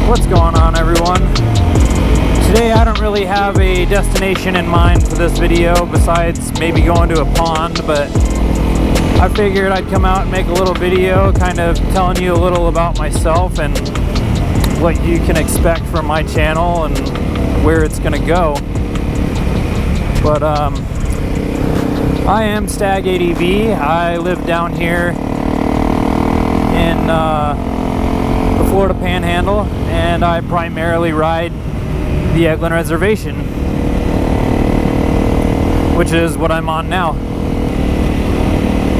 What's going on, everyone? Today I don't really have a destination in mind for this video besides maybe going to a pond, but I figured I'd come out and make a little video kind of telling you a little about myself and what you can expect from my channel and where it's gonna go. But I am Stag ADV. I live down here in the Florida Panhandle, and I primarily ride the Eglin Reservation, which is what I'm on now.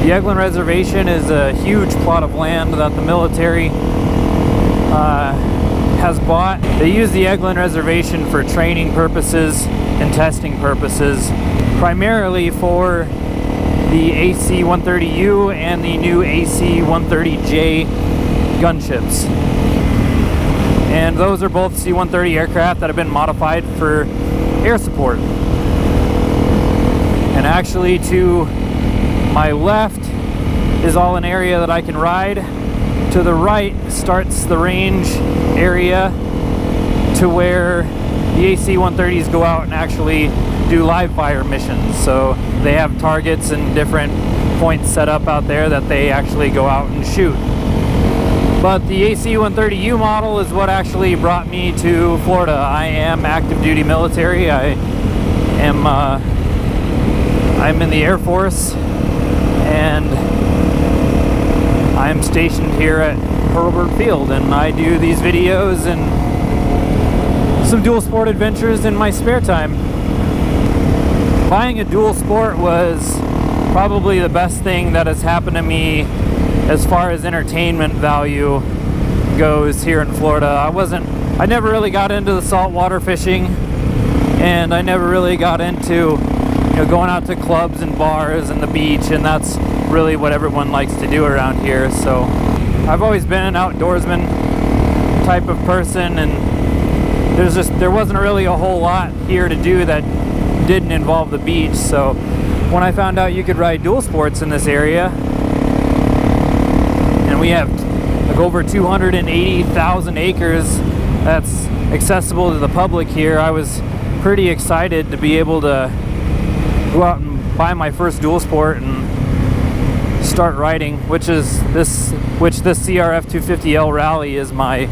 The Eglin Reservation is a huge plot of land that the military has bought. They use the Eglin Reservation for training purposes and testing purposes, primarily for the AC-130U and the new AC-130J gunships. And those are both C-130 aircraft that have been modified for air support. And actually, to my left is all an area that I can ride. To the right starts the range area to where the AC-130s go out and actually do live fire missions. So they have targets and different points set up out there that they actually go out and shoot. But the AC-130U model is what actually brought me to Florida. I am active duty military. I'm in the Air Force, and I'm stationed here at Hurlburt Field, and I do these videos and some dual sport adventures in my spare time. Buying a dual sport was probably the best thing that has happened to me as far as entertainment value goes here in Florida. I never really got into the saltwater fishing, and I never really got into going out to clubs and bars and the beach, and that's really what everyone likes to do around here. So I've always been an outdoorsman type of person, and there wasn't really a whole lot here to do that didn't involve the beach. So when I found out you could ride dual sports in this area, and we have like over 280,000 acres that's accessible to the public here, I was pretty excited to be able to go out and buy my first dual sport and start riding, which this CRF250L Rally is my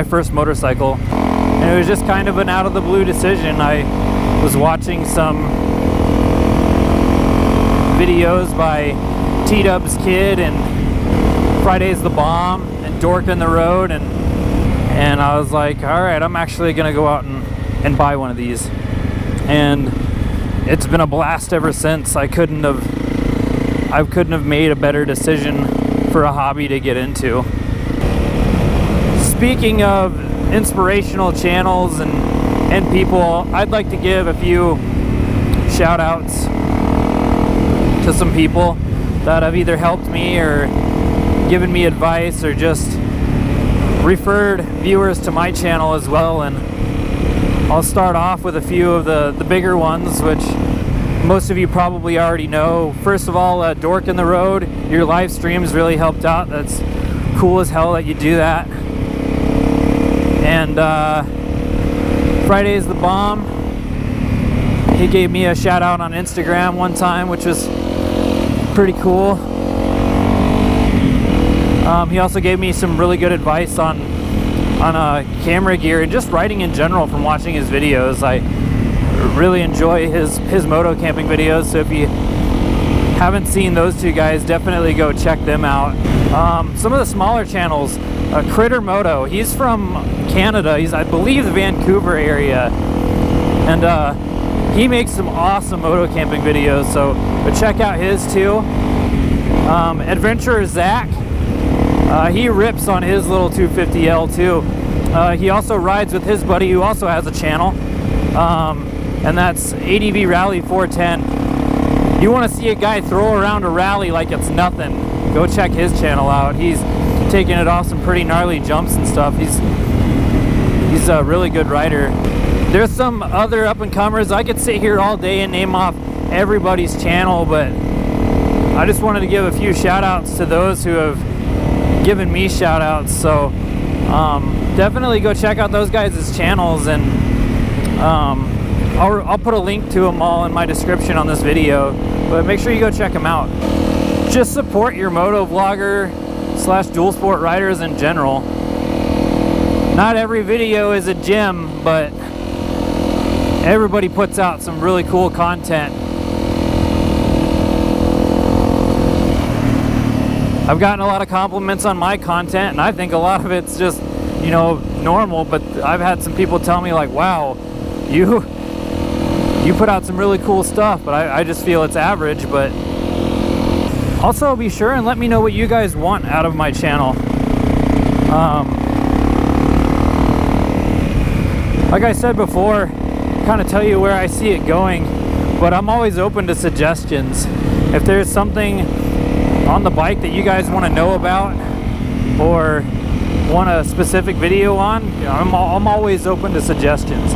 first motorcycle. And it was just kind of an out of the blue decision. I was watching some videos by T-Dub's Kid and Friday's the Bomb and Dork in the Road, and I was like, all right, I'm actually gonna go out and buy one of these. And it's been a blast ever since. I couldn't have made a better decision for a hobby to get into. Speaking of inspirational channels and people, I'd like to give a few shout outs to some people that have either helped me or given me advice or just referred viewers to my channel as well. And I'll start off with a few of the bigger ones, which most of you probably already know. First of all, Dork in the Road, your live streams really helped out. That's cool as hell that you do that. And Friday's the Bomb, he gave me a shout out on Instagram one time, which was pretty cool. He also gave me some really good advice on camera gear and just riding in general from watching his videos. I really enjoy his moto camping videos, so if you haven't seen those two guys, definitely go check them out. Some of the smaller channels, Critter Moto, he's from Canada. He's, I believe, the Vancouver area, and he makes some awesome moto camping videos, so check out his too. AdventurerZach, he rips on his little 250L too. He also rides with his buddy who also has a channel, and that's ADV Rally 410. You want to see a guy throw around a rally like it's nothing, go check his channel out. He's taking it off some pretty gnarly jumps and stuff. He's a really good rider. There's some other up-and-comers. I could sit here all day and name off everybody's channel, but I just wanted to give a few shout outs to those who have given me shout outs. So Definitely go check out those guys' channels, and I'll put a link to them all in my description on this video, but make sure you go check them out. Just support your moto vlogger / dual sport riders in general. Not every video is a gem, but everybody puts out some really cool content. I've gotten a lot of compliments on my content, and I think a lot of it's just, you know, normal, but I've had some people tell me like, wow, you put out some really cool stuff, but I just feel it's average. But also be sure and let me know what you guys want out of my channel. Like I said before, kind of tell you where I see it going, but I'm always open to suggestions. If there's something on the bike that you guys want to know about or want a specific video on, you know, I'm always open to suggestions.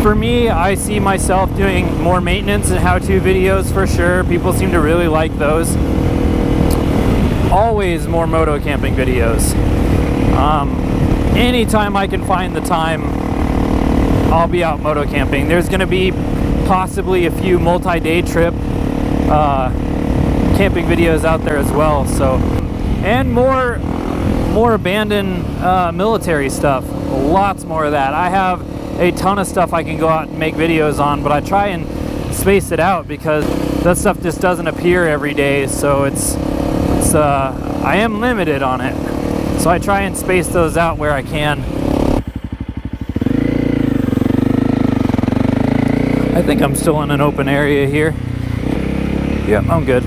For me, I see myself doing more maintenance and how-to videos for sure. People seem to really like those. Always more moto camping videos. Anytime I can find the time, I'll be out moto camping. There's going to be possibly a few multi-day trip camping videos out there as well. So, and more abandoned military stuff. Lots more of that. I have a ton of stuff I can go out and make videos on, but I try and space it out because that stuff just doesn't appear every day. So I am limited on it. So I try and space those out where I can. I think I'm still in an open area here. Yep, I'm good.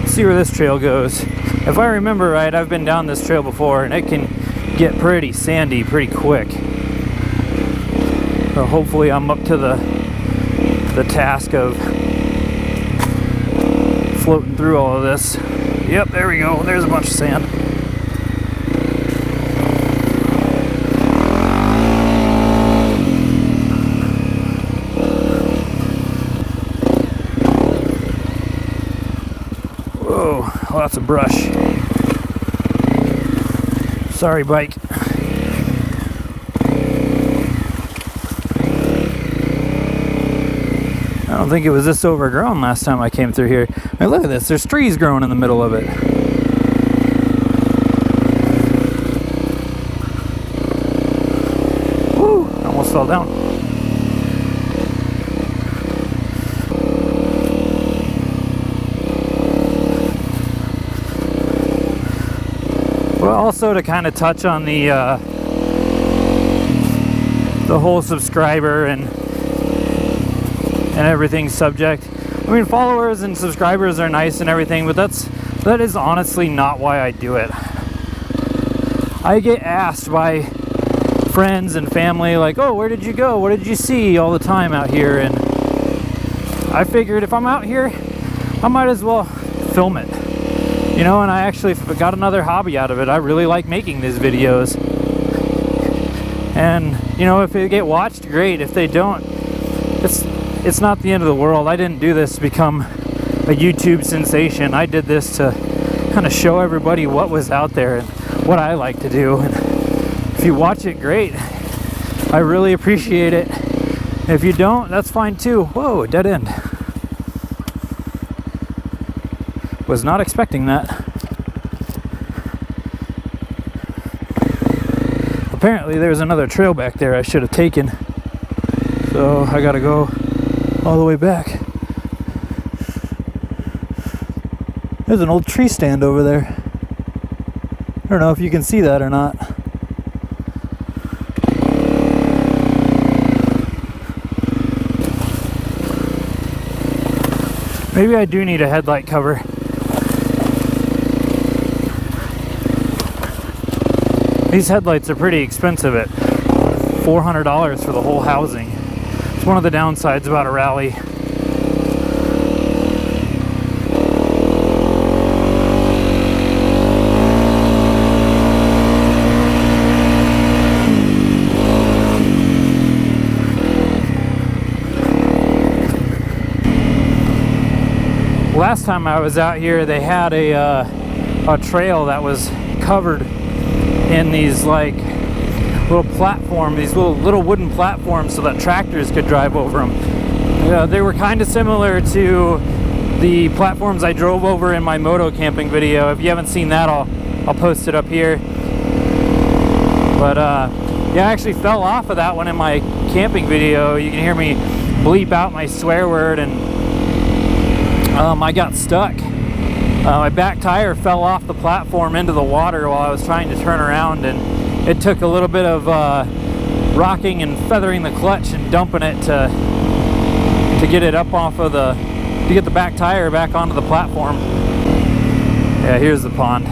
See where this trail goes. If I remember right, I've been down this trail before, and it can get pretty sandy pretty quick. So hopefully I'm up to the task of floating through all of this. Yep, there we go. There's a bunch of sand. Whoa, lots of brush. Sorry, bike. I don't think it was this overgrown last time I came through here. I mean, look at this. There's trees growing in the middle of it. Woo! I almost fell down. Well, also to kind of touch on the whole subscriber and everything subject. I mean, followers and subscribers are nice and everything, but that is honestly not why I do it. I get asked by friends and family like, oh, where did you go? What did you see all the time out here? And I figured if I'm out here, I might as well film it. You know, and I actually got another hobby out of it. I really like making these videos. And, you know, if they get watched, great. If they don't, it's not the end of the world. I didn't do this to become a YouTube sensation. I did this to kind of show everybody what was out there and what I like to do. And if you watch it, great. I really appreciate it. If you don't, that's fine too. Whoa, dead end. Was not expecting that. Apparently there's another trail back there I should have taken. So I gotta go all the way back. There's an old tree stand over there. I don't know if you can see that or not. Maybe I do need a headlight cover. These headlights are pretty expensive at $400 for the whole housing. It's one of the downsides about a rally. Last time I was out here, they had a trail that was covered in these like little platform, these little wooden platforms, so that tractors could drive over them. They were kind of similar to the platforms I drove over in my moto camping video. If you haven't seen that, I'll post it up here. But yeah, I actually fell off of that one in my camping video. You can hear me bleep out my swear word, and I got stuck. My back tire fell off the platform into the water while I was trying to turn around, and it took a little bit of rocking and feathering the clutch and dumping it to get it up off of to get the back tire back onto the platform. Yeah, here's the pond.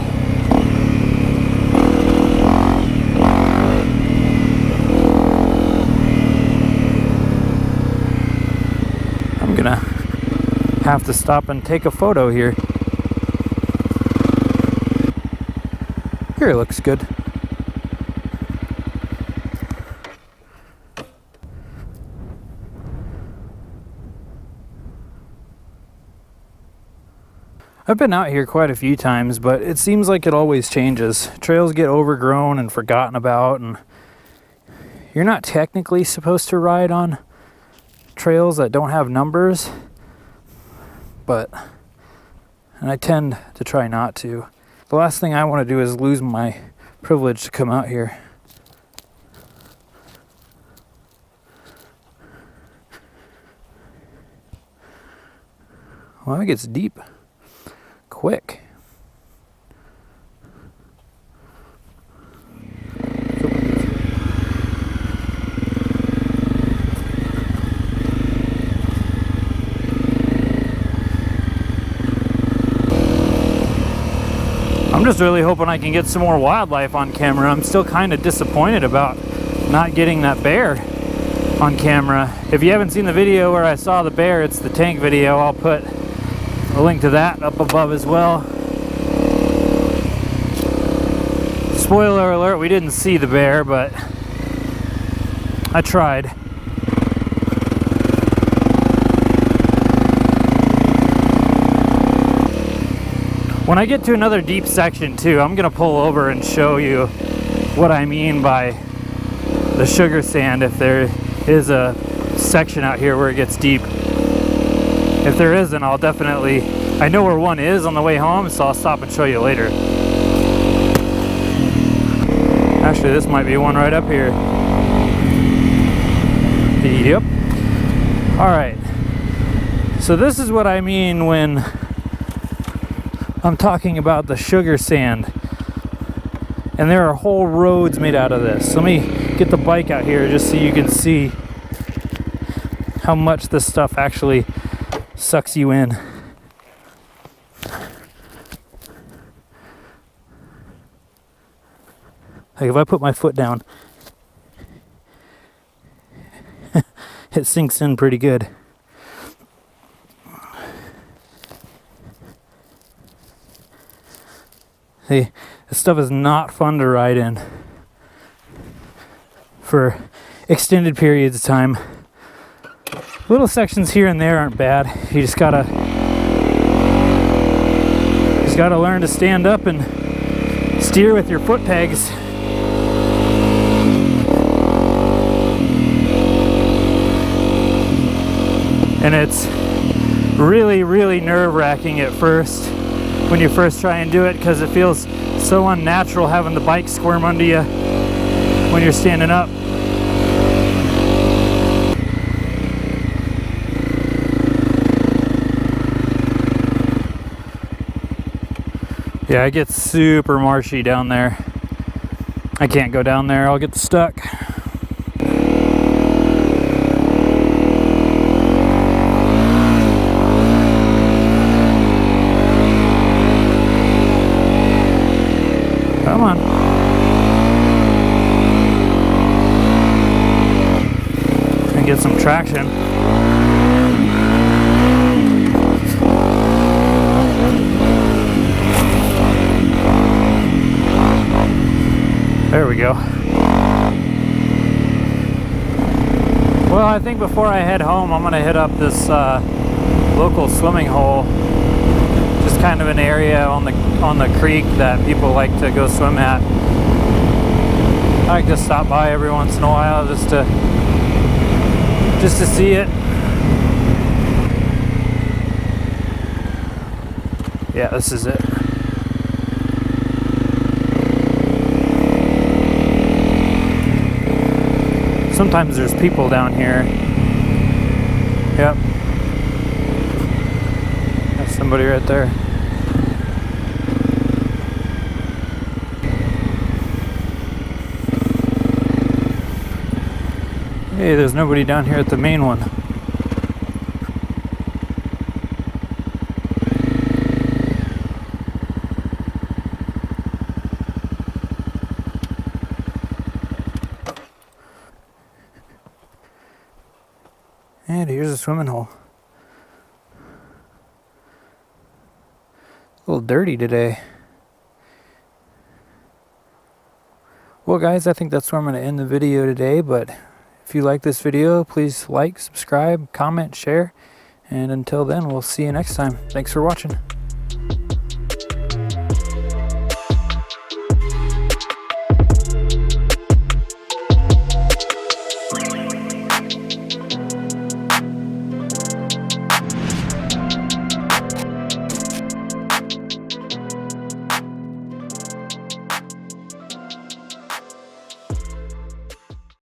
I'm gonna have to stop and take a photo here. Here, it looks good. I've been out here quite a few times, but it seems like it always changes. Trails get overgrown and forgotten about, and you're not technically supposed to ride on trails that don't have numbers, and I tend to try not to. The last thing I want to do is lose my privilege to come out here. Well, it gets deep quick. I'm just really hoping I can get some more wildlife on camera. I'm still kind of disappointed about not getting that bear on camera. If you haven't seen the video where I saw the bear, it's the tank video. I'll put a link to that up above as well. Spoiler alert, we didn't see the bear, but I tried. When I get to another deep section too, I'm gonna pull over and show you what I mean by the sugar sand, if there is a section out here where it gets deep. If there isn't, I'll definitely, I know where one is on the way home, so I'll stop and show you later. Actually, this might be one right up here. Yep. Alright. So this is what I mean when I'm talking about the sugar sand. And there are whole roads made out of this. Let me get the bike out here just so you can see how much this stuff actually sucks you in. Like if I put my foot down, it sinks in pretty good. See, this stuff is not fun to ride in for extended periods of time. Little sections here and there aren't bad. You just gotta learn to stand up and steer with your foot pegs. And it's really, really nerve-wracking at first when you first try and do it, because it feels so unnatural having the bike squirm under you when you're standing up. Yeah, it gets super marshy down there. I can't go down there, I'll get stuck. Come on. And get some traction. There we go. Well, I think before I head home, I'm gonna hit up this local swimming hole. Just kind of an area on the creek that people like to go swim at. I like to stop by every once in a while just to see it. Yeah, this is it. Sometimes there's people down here. Yep. That's somebody right there. Hey, there's nobody down here at the main one. And here's a swimming hole. A little dirty today. Well guys, I think that's where I'm going to end the video today, but if you like this video, please like, subscribe, comment, share, and until then, we'll see you next time. Thanks for watching.